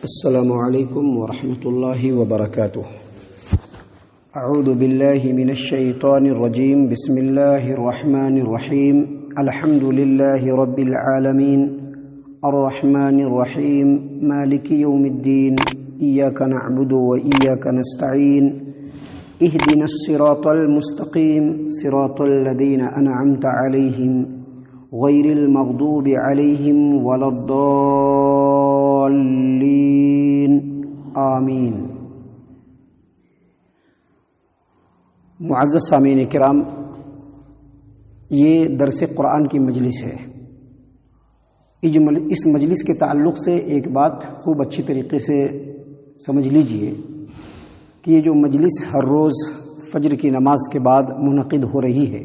السلام علیکم ورحمۃ اللہ وبرکاتہ۔ اعوذ باللہ من الشیطان الرجیم، بسم اللہ الرحمن الرحیم، الحمد للہ رب العالمین، الرحمن الرحیم، مالک یوم الدین، ایاک نعبد و ایاک نستعین، اہدنا الصراط المستقیم، صراط الذین انعمت علیہم غیر المغضوب علیہم ولا الضالین، آمین۔ معزز سامعین کرام، یہ درس قرآن کی مجلس ہے۔ اس مجلس کے تعلق سے ایک بات خوب اچھی طریقے سے سمجھ لیجئے کہ یہ جو مجلس ہر روز فجر کی نماز کے بعد منعقد ہو رہی ہے،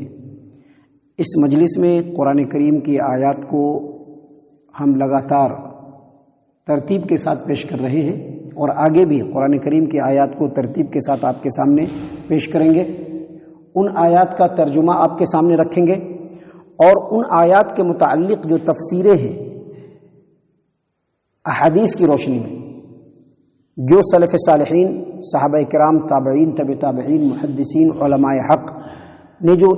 اس مجلس میں قرآن کریم کی آیات کو ہم لگاتار ترتیب کے ساتھ پیش کر رہے ہیں، اور آگے بھی قرآن کریم کی آیات کو ترتیب کے ساتھ آپ کے سامنے پیش کریں گے۔ ان آیات کا ترجمہ آپ کے سامنے رکھیں گے، اور ان آیات کے متعلق جو تفسیریں ہیں احادیث کی روشنی میں، جو سلف صالحین، صحابہ کرام، تابعین، تبع تابعین، محدثین، علماء حق نے جو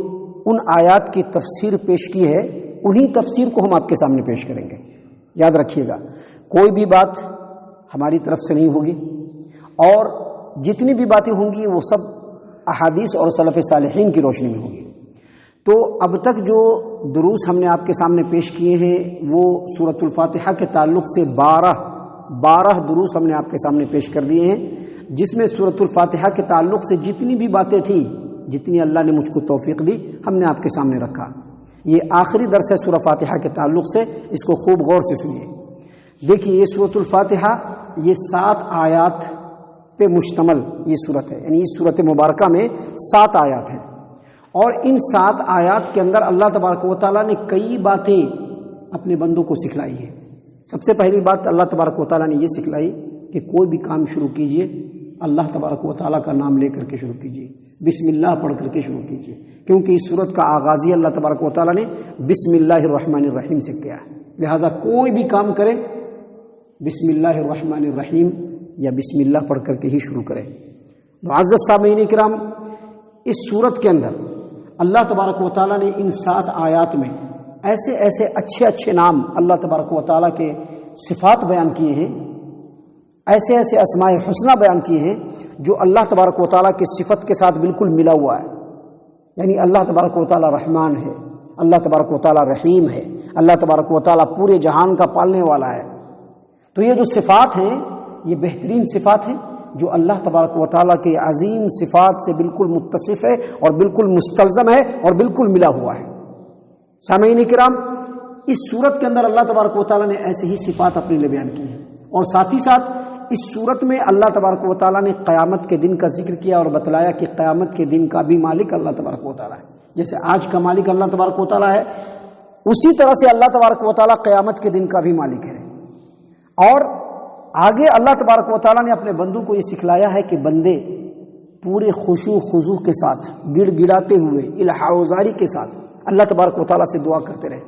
ان آیات کی تفسیر پیش کی ہے، انہی تفسیر کو ہم آپ کے سامنے پیش کریں گے۔ یاد رکھیے گا، کوئی بھی بات ہماری طرف سے نہیں ہوگی، اور جتنی بھی باتیں ہوں گی وہ سب احادیث اور سلف صالحین کی روشنی میں ہوگی۔ تو اب تک جو دروس ہم نے آپ کے سامنے پیش کیے ہیں، وہ سورۃ الفاتحہ کے تعلق سے 12 دروس ہم نے آپ کے سامنے پیش کر دیے ہیں، جس میں سورۃ الفاتحہ کے تعلق سے جتنی بھی باتیں تھیں، جتنی اللہ نے مجھ کو توفیق دی، ہم نے آپ کے سامنے رکھا۔ یہ آخری درس ہے سورہ فاتحہ کے تعلق سے، اس کو خوب غور سے سنیے۔ دیکھیے، یہ سورۃ الفاتحہ یہ 7 آیات پہ مشتمل یہ صورت ہے، یعنی اس صورت مبارکہ میں 7 آیات ہیں، اور ان 7 آیات کے اندر اللہ تبارک و تعالیٰ نے کئی باتیں اپنے بندوں کو سکھلائی ہے۔ سب سے پہلی بات اللہ تبارک و تعالیٰ نے یہ سکھلائی کہ کوئی بھی کام شروع کیجئے اللہ تبارک و تعالیٰ کا نام لے کر کے شروع کیجئے، بسم اللہ پڑھ کر کے شروع کیجئے، کیونکہ اس صورت کا آغاز ہی اللہ تبارک و تعالیٰ نے بسم اللہ الرحمن الرحیم سے کیا ہے۔ لہذا کوئی بھی کام کرے بسم اللہ الرحمن الرحیم یا بسم اللہ پڑھ کر کے ہی شروع کرے۔ معزز سامعین کرام، اس صورت کے اندر اللہ تبارک و تعالیٰ نے ان 7 آیات میں ایسے اچھے نام اللہ تبارک و تعالیٰ کے صفات بیان کیے ہیں، ایسے اسماء حسنہ بیان کیے ہیں جو اللہ تبارک و تعالیٰ کی صفت کے ساتھ بالکل ملا ہوا ہے۔ یعنی اللہ تبارک و تعالیٰ رحمان ہے، اللہ تبارک و تعالیٰ رحیم ہے، اللہ تبارک و تعالیٰ پورے جہان کا پالنے والا ہے۔ تو یہ جو صفات ہیں، یہ بہترین صفات ہیں جو اللہ تبارک و تعالیٰ کے عظیم صفات سے بالکل متصف ہے اور بالکل مستلزم ہے اور بالکل ملا ہوا ہے۔ سامعین کرام، اس صورت کے اندر اللہ تبارک و تعالیٰ نے ایسے ہی صفات اپنے لیے بیان کی ہیں، اور ساتھ ہی ساتھ اس صورت میں اللہ تبارک و تعالیٰ نے قیامت کے دن کا ذکر کیا اور بتلایا کہ قیامت کے دن کا بھی مالک اللہ تبارک و تعالیٰ ہے۔ جیسے آج کا مالک اللہ تبارک و تعالیٰ ہے، اسی طرح سے اللہ تبارک و تعالیٰ قیامت کے دن کا بھی مالک ہے۔ اور آگے اللہ تبارک و تعالیٰ نے اپنے بندوں کو یہ سکھلایا ہے کہ بندے پورے خشوع خضوع کے ساتھ، گڑ گڑاتے ہوئے، الحاح و زاری کے ساتھ اللہ تبارک و تعالیٰ سے دعا کرتے رہے،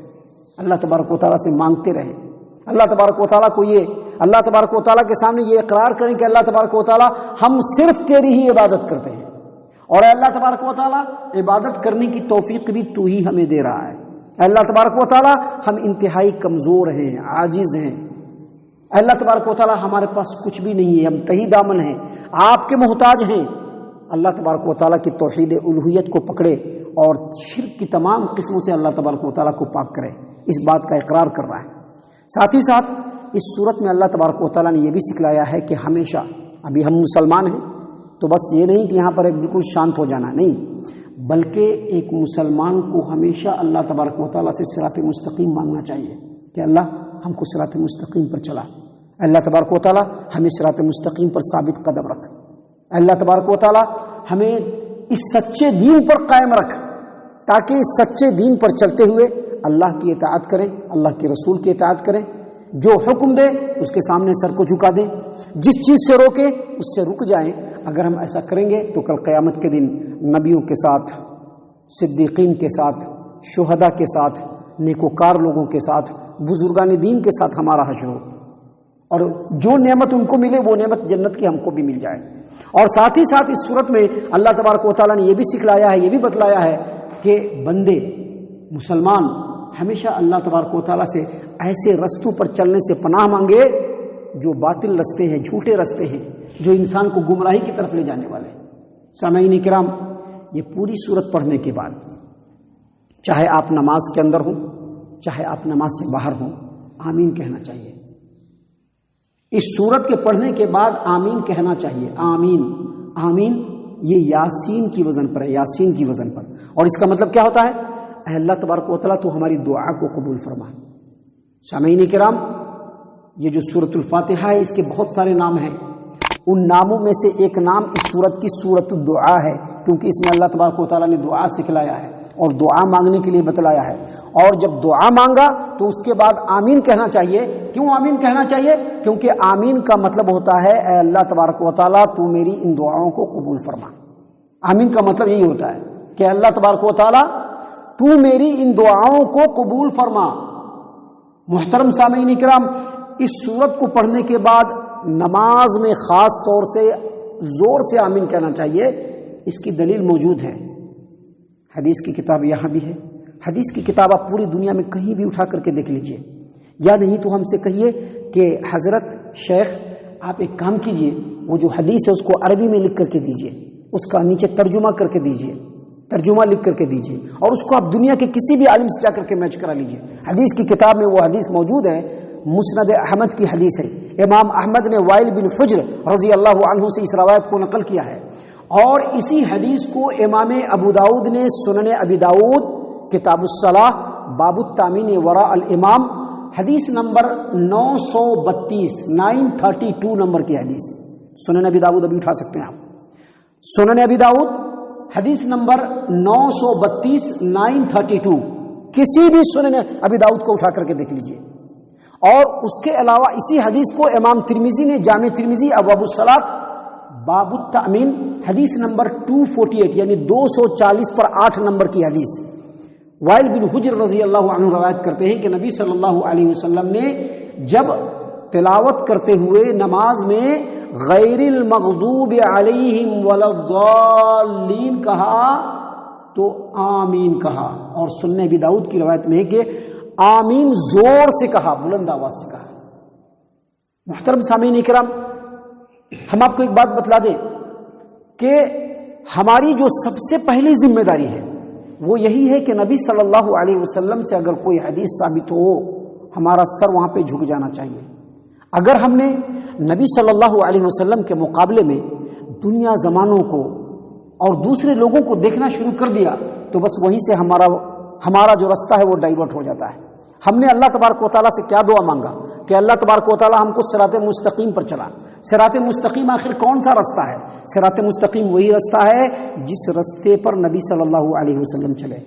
اللہ تبارک و تعالیٰ سے مانگتے رہے، اللہ تبارک و تعالیٰ کو اللہ تبارک و تعالیٰ کے سامنے یہ اقرار کریں کہ اللہ تبارک و تعالیٰ ہم صرف تیری ہی عبادت کرتے ہیں، اور اللہ تبارک و تعالیٰ عبادت کرنے کی توفیق بھی تو ہی ہمیں دے رہا ہے۔ اللہ تبارک و تعالیٰ ہم انتہائی کمزور ہیں، عاجز ہیں، اللہ تبارک و تعالیٰ ہمارے پاس کچھ بھی نہیں ہے، ہم تہی دامن ہیں، آپ کے محتاج ہیں۔ اللہ تبارک و تعالیٰ کی توحید الوہیت کو پکڑے اور شرک کی تمام قسموں سے اللہ تبارک و تعالیٰ کو پاک کرے، اس بات کا اقرار کر رہا ہے۔ ساتھ ہی ساتھ اس صورت میں اللہ تبارک و تعالیٰ نے یہ بھی سکھلایا ہے کہ ہمیشہ، ابھی ہم مسلمان ہیں تو بس یہ نہیں کہ یہاں پر ایک بالکل شانت ہو جانا، نہیں، بلکہ ایک مسلمان کو ہمیشہ اللہ تبارک و تعالیٰ سے صراط مستقیم مانگنا چاہیے کہ اللہ ہم کو صراط مستقیم پر چلا، اللہ تبارک و تعالیٰ ہمیں صراط مستقیم پر ثابت قدم رکھ، اللہ تبارک و تعالیٰ ہمیں اس سچے دین پر قائم رکھ، تاکہ اس سچے دین پر چلتے ہوئے اللہ کی اطاعت کریں، اللہ کے رسول کی اطاعت کریں، جو حکم دے اس کے سامنے سر کو جھکا دیں، جس چیز سے روکے اس سے رک جائیں۔ اگر ہم ایسا کریں گے تو کل قیامت کے دن نبیوں کے ساتھ، صدیقین کے ساتھ، شہداء کے ساتھ، نیکوکار لوگوں کے ساتھ، بزرگان دین کے ساتھ ہمارا حشر ہو، اور جو نعمت ان کو ملے وہ نعمت جنت کی ہم کو بھی مل جائے. اور ساتھ ہی ساتھ اس صورت میں اللہ تبارک و تعالیٰ نے یہ بھی سکھلایا ہے، یہ بھی بتلایا ہے کہ بندے مسلمان ہمیشہ اللہ تبارک و تعالیٰ سے ایسے رستوں پر چلنے سے پناہ مانگے جو باطل رستے ہیں، جھوٹے رستے ہیں، جو انسان کو گمراہی کی طرف لے جانے والے. سامعین کرام، یہ پوری سورت پڑھنے کے بعد چاہے آپ نماز کے اندر ہوں چاہے آپ نماز سے باہر ہوں، آمین کہنا چاہیے. اس سورت کے پڑھنے کے بعد آمین کہنا چاہیے. آمین آمین یہ یاسین کی وزن پر ہے، یاسین کی وزن پر. اور اس کا مطلب کیا ہوتا ہے؟ اے اللہ تبارک و تعالیٰ تو ہماری دعا کو قبول فرما. سامعین کرام، یہ جو سورۃ الفاتحہ ہے اس کے بہت سارے نام ہیں. ان ناموں میں سے ایک نام اس سورت کی سورۃ الدعا ہے، کیونکہ اس میں اللہ تبارک و تعالیٰ نے دعا سکھلایا ہے اور دعا مانگنے کے لیے بتلایا ہے. اور جب دعا مانگا تو اس کے بعد آمین کہنا چاہیے. کیوں آمین کہنا چاہیے؟ کیونکہ آمین کا مطلب ہوتا ہے اے اللہ تبارک و تعالیٰ تو میری ان دعاؤں کو قبول فرما. آمین کا مطلب یہی ہوتا ہے کہ اللہ تبارک و تعالیٰ تو میری ان دعاؤں کو قبول فرما. محترم سامعین کرام، اس سورت کو پڑھنے کے بعد نماز میں خاص طور سے زور سے آمین کہنا چاہیے. اس کی دلیل موجود ہے، حدیث کی کتاب یہاں بھی ہے. حدیث کی کتاب آپ پوری دنیا میں کہیں بھی اٹھا کر کے دیکھ لیجئے، یا نہیں تو ہم سے کہیے کہ حضرت شیخ آپ ایک کام کیجئے، وہ جو حدیث ہے اس کو عربی میں لکھ کر کے دیجئے، اس کا نیچے ترجمہ کر کے دیجئے، ترجمہ لکھ کر کے دیجئے، اور اس کو آپ دنیا کے کسی بھی عالم سے جا کر کے میچ کرا لیجئے. حدیث کی کتاب میں وہ حدیث موجود ہے، مسند احمد کی حدیث ہے. امام احمد نے وائل بن حجر رضی اللہ عنہ سے اس روایت کو نقل کیا ہے. اور اسی حدیث کو امام ابو داؤد نے سنن ابی داؤد کتاب الصلاح باب التامین وراء الامام حدیث نمبر 932 932 نمبر کی حدیث. سنن ابی داؤد ابھی اٹھا سکتے ہیں آپ. سنن ابی داؤد حدیث نمبر 932 932 کسی بھی سنن ابی داؤد کو اٹھا کر کے دیکھ لیجئے. اور اس کے علاوہ اسی حدیث کو امام ترمذی نے جامع ترمذی ابواب الصلاۃ باب التأمین حدیث نمبر 248 یعنی 240 پر 8 نمبر کی حدیث. وائل بن حجر رضی اللہ عنہ روایت کرتے ہیں کہ نبی صلی اللہ علیہ وسلم نے جب تلاوت کرتے ہوئے نماز میں غیر المغضوب علیہم ولا الضالین کہا تو آمین کہا. اور سنن ابی داؤد کی روایت میں ہے کہ آمین زور سے کہا، بلند آواز سے کہا. محترم سامعین کرام، ہم آپ کو ایک بات بتلا دیں کہ ہماری جو سب سے پہلی ذمہ داری ہے وہ یہی ہے کہ نبی صلی اللہ علیہ وسلم سے اگر کوئی حدیث ثابت ہو ہمارا سر وہاں پہ جھک جانا چاہیے. اگر ہم نے نبی صلی اللہ علیہ وسلم کے مقابلے میں دنیا زمانوں کو اور دوسرے لوگوں کو دیکھنا شروع کر دیا تو بس وہیں سے ہمارا جو رستہ ہے وہ ڈائیورٹ ہو جاتا ہے. ہم نے اللہ تبارک و تعالیٰ سے کیا دعا مانگا کہ اللہ تبارک و تعالیٰ ہم کو صراط مستقیم پر چلا. صراط مستقیم آخر کون سا رستہ ہے؟ صراط مستقیم وہی رستہ ہے جس رستے پر نبی صلی اللہ علیہ وسلم چلے.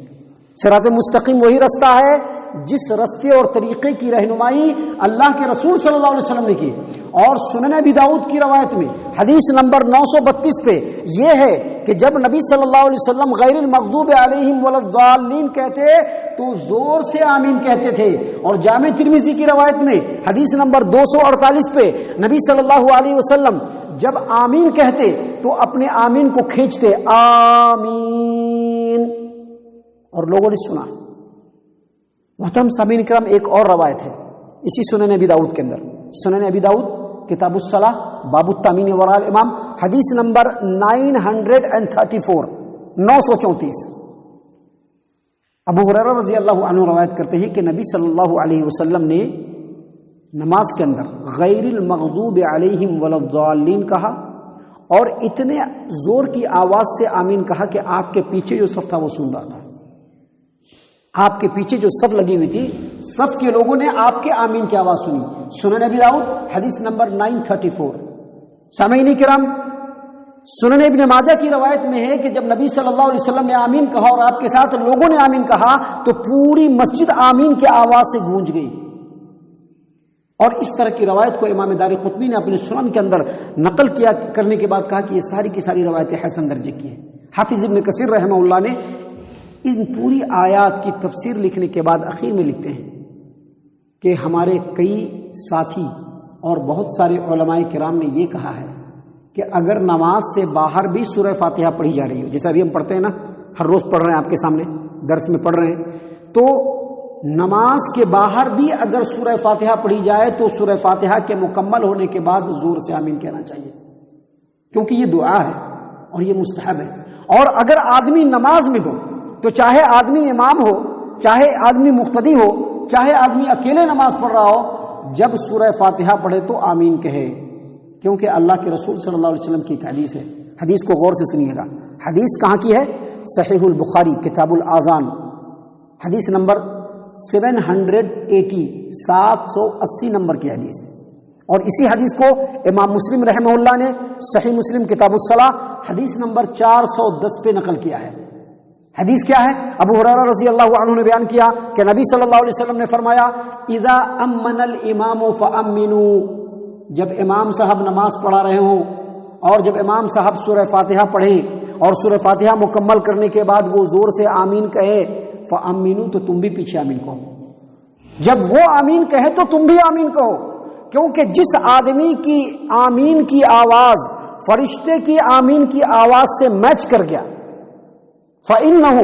صراط مستقیم وہی رستہ ہے جس رستے اور طریقے کی رہنمائی اللہ کے رسول صلی اللہ علیہ وسلم نے کی. اور سنن ابی داؤد کی روایت میں حدیث نمبر 932 پہ یہ ہے کہ جب نبی صلی اللہ علیہ وسلم غیر المغضوب علیہم ولا الضالین کہتے تو زور سے آمین کہتے تھے. اور جامع ترمذی کی روایت میں حدیث نمبر 248 پہ نبی صلی اللہ علیہ وسلم جب آمین کہتے تو اپنے آمین کو کھینچتے آمین، اور لوگوں نے سنا. محترم سامعین کرام، ایک اور روایت ہے اسی سنن ابی داؤد کے اندر، سنن ابی داؤد کتاب الصلاح باب التامین وراء الامام حدیث نمبر 934 934. ابو ہریرہ رضی اللہ عنہ روایت کرتے ہیں کہ نبی صلی اللہ علیہ وسلم نے نماز کے اندر غیر المغضوب علیہم ولا الضالین کہا اور اتنے زور کی آواز سے آمین کہا کہ آپ کے پیچھے جو صف تھا وہ سن رہا تھا. آپ کے پیچھے جو صف لگی ہوئی تھی صف کے لوگوں نے آپ کے آمین کی آواز سنی. سنن ابی داؤد حدیث نمبر 934. سامعین کرام، سنن ابن ماجہ کی روایت میں ہے کہ جب نبی صلی اللہ علیہ وسلم نے آمین کہا اور آپ کے ساتھ لوگوں نے آمین کہا تو پوری مسجد آمین کی آواز سے گونج گئی. اور اس طرح کی روایت کو امام دار قطنی نے اپنے سنن کے اندر نقل کیا کرنے کے بعد کہا کہ یہ ساری کی ساری روایتیں حسن درجے کی ہیں. حافظ ابن کثیر رحمہ اللہ نے ان پوری آیات کی تفسیر لکھنے کے بعد اخیر میں لکھتے ہیں کہ ہمارے کئی ساتھی اور بہت سارے علماء کرام نے یہ کہا ہے کہ اگر نماز سے باہر بھی سورہ فاتحہ پڑھی جا رہی ہو، جیسا ابھی ہم پڑھتے ہیں نا، ہر روز پڑھ رہے ہیں، آپ کے سامنے درس میں پڑھ رہے ہیں، تو نماز کے باہر بھی اگر سورہ فاتحہ پڑھی جائے تو سورہ فاتحہ کے مکمل ہونے کے بعد زور سے آمین کہنا چاہیے، کیونکہ یہ دعا ہے اور یہ مستحب ہے۔ اور اگر آدمی نماز میں ہو تو چاہے آدمی امام ہو، چاہے آدمی مقتدی ہو، چاہے آدمی اکیلے نماز پڑھ رہا ہو، جب سورہ فاتحہ پڑھے تو آمین کہے، کیونکہ اللہ کے رسول صلی اللہ علیہ وسلم کی ایک حدیث ہے، حدیث کو غور سے سنیے گا۔ حدیث کہاں کی ہے؟ صحیح البخاری کتاب الاذان، حدیث نمبر 780 780 نمبر کی حدیث، اور اسی حدیث کو امام مسلم رحمہ اللہ نے صحیح مسلم کتاب الصلاۃ حدیث نمبر 410 پہ نقل کیا ہے۔ حدیث کیا ہے؟ ابو ہریرہ رضی اللہ عنہ نے بیان کیا کہ نبی صلی اللہ علیہ وسلم نے فرمایا، اذا امن الامام فامنوا، جب امام صاحب نماز پڑھا رہے ہوں اور جب امام صاحب سورہ فاتحہ پڑھیں اور سورہ فاتحہ مکمل کرنے کے بعد وہ زور سے آمین کہے، فامنوا، تو تم بھی پیچھے آمین کہو، جب وہ آمین کہے تو تم بھی آمین کہو، کیونکہ جس آدمی کی آمین کی آواز فرشتے کی آمین کی آواز سے میچ کر گیا، فَإِنَّهُ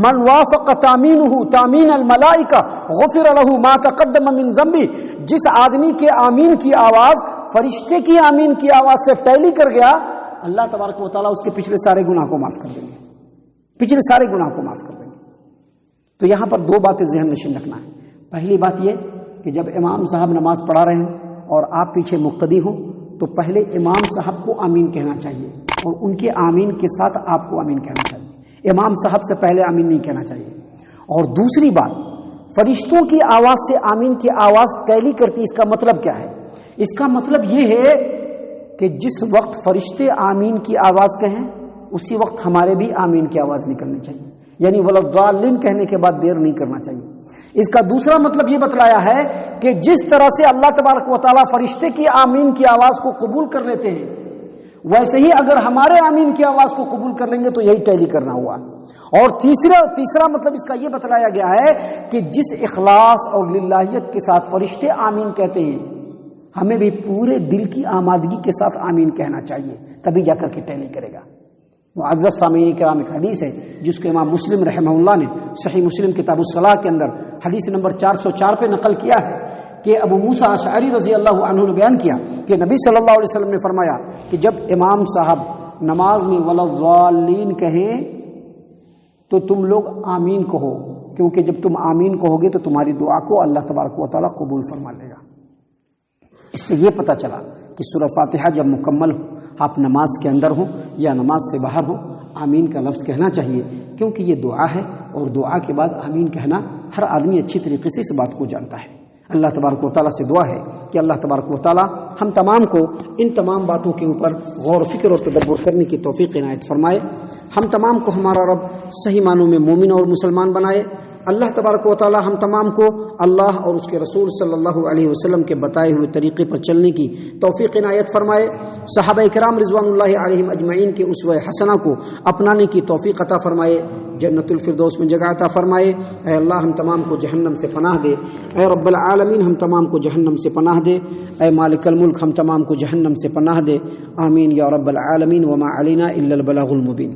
مَنْ وَافَقَ تَامِينُهُ تَامِينَ الْمَلَائِكَةِ غُفِرَ لَهُ مَا تَقَدَّمَ مِنْ ذَنبِهِ، جس آدمی کے آمین کی آواز فرشتے کی آمین کی آواز سے ٹیلی کر گیا، اللہ تبارک و تعالیٰ اس کے پچھلے سارے گناہ کو معاف کر دیں گے، پچھلے سارے گناہ کو معاف کر دیں گے۔ تو یہاں پر دو باتیں ذہن نشین رکھنا ہے۔ پہلی بات یہ کہ جب امام صاحب نماز پڑھا رہے ہیں اور آپ پیچھے مقتدی ہوں تو پہلے امام صاحب کو آمین کہنا چاہیے اور ان کے آمین کے ساتھ آپ کو آمین کہنا چاہیے، امام صاحب سے پہلے آمین نہیں کہنا چاہیے۔ اور دوسری بات، فرشتوں کی آواز سے آمین کی آواز ٹیلی کرتی، اس کا مطلب کیا ہے؟ اس کا مطلب یہ ہے کہ جس وقت فرشتے آمین کی آواز کہیں اسی وقت ہمارے بھی آمین کی آواز نکلنی چاہیے، یعنی وَلَضَّالِّينَ کہنے کے بعد دیر نہیں کرنا چاہیے۔ اس کا دوسرا مطلب یہ بتلایا ہے کہ جس طرح سے اللہ تبارک و تعالیٰ فرشتے کی آمین کی آواز کو قبول کر لیتے ہیں، ویسے ہی اگر ہمارے آمین کی آواز کو قبول کر لیں گے تو یہی ٹیلی کرنا ہوا۔ اور تیسرا مطلب اس کا یہ بتلایا گیا ہے کہ جس اخلاص اور للہیت کے ساتھ فرشتے آمین کہتے ہیں، ہمیں بھی پورے دل کی آمادگی کے ساتھ آمین کہنا چاہیے، تبھی جا کر کے ٹیلی کرے گا۔ معزز سامعین کرام، ایک حدیث ہے جس کو امام مسلم رحمہ اللہ نے صحیح مسلم کتاب الصلاۃ کے اندر حدیث نمبر 404 پہ نقل کیا ہے کہ ابو موسیٰ اشعری رضی اللہ عنہ نے بیان کیا کہ نبی صلی اللہ علیہ وسلم نے فرمایا کہ جب امام صاحب نماز میں وَلَضَّالِّينَ کہیں تو تم لوگ آمین کہو، کیونکہ جب تم آمین کہو گے تو تمہاری دعا کو اللہ تبارک و تعالیٰ قبول فرما لے گا۔ اس سے یہ پتہ چلا کہ سورہ فاتحہ جب مکمل ہو، آپ نماز کے اندر ہوں یا نماز سے باہر ہوں، آمین کا لفظ کہنا چاہیے، کیونکہ یہ دعا ہے اور دعا کے بعد آمین کہنا ہر آدمی اچھی طریقے سے اس بات کو جانتا ہے۔ اللہ تبارک و تعالیٰ سے دعا ہے کہ اللہ تبارک و تعالیٰ ہم تمام کو ان تمام باتوں کے اوپر غور و فکر اور تدبر کرنے کی توفیق عنایت فرمائے، ہم تمام کو ہمارا رب صحیح معنوں میں مومن اور مسلمان بنائے۔ اللہ تبارک و تعالیٰ ہم تمام کو اللہ اور اس کے رسول صلی اللہ علیہ وسلم کے بتائے ہوئے طریقے پر چلنے کی توفیق عنایت فرمائے، صحابہ کرام رضوان اللہ علیہم اجمعین کے اسوہ حسنہ کو اپنانے کی توفیق عطا فرمائے، جنت الفردوس میں جگہ عطا فرمائے۔ اے اللہ ہم تمام کو جہنم سے پناہ دے، اے رب العالمین ہم تمام کو جہنم سے پناہ دے، اے مالک الملک ہم تمام کو جہنم سے پناہ دے، آمین یا رب العالمین، وما علینا الا البلاغ المبین۔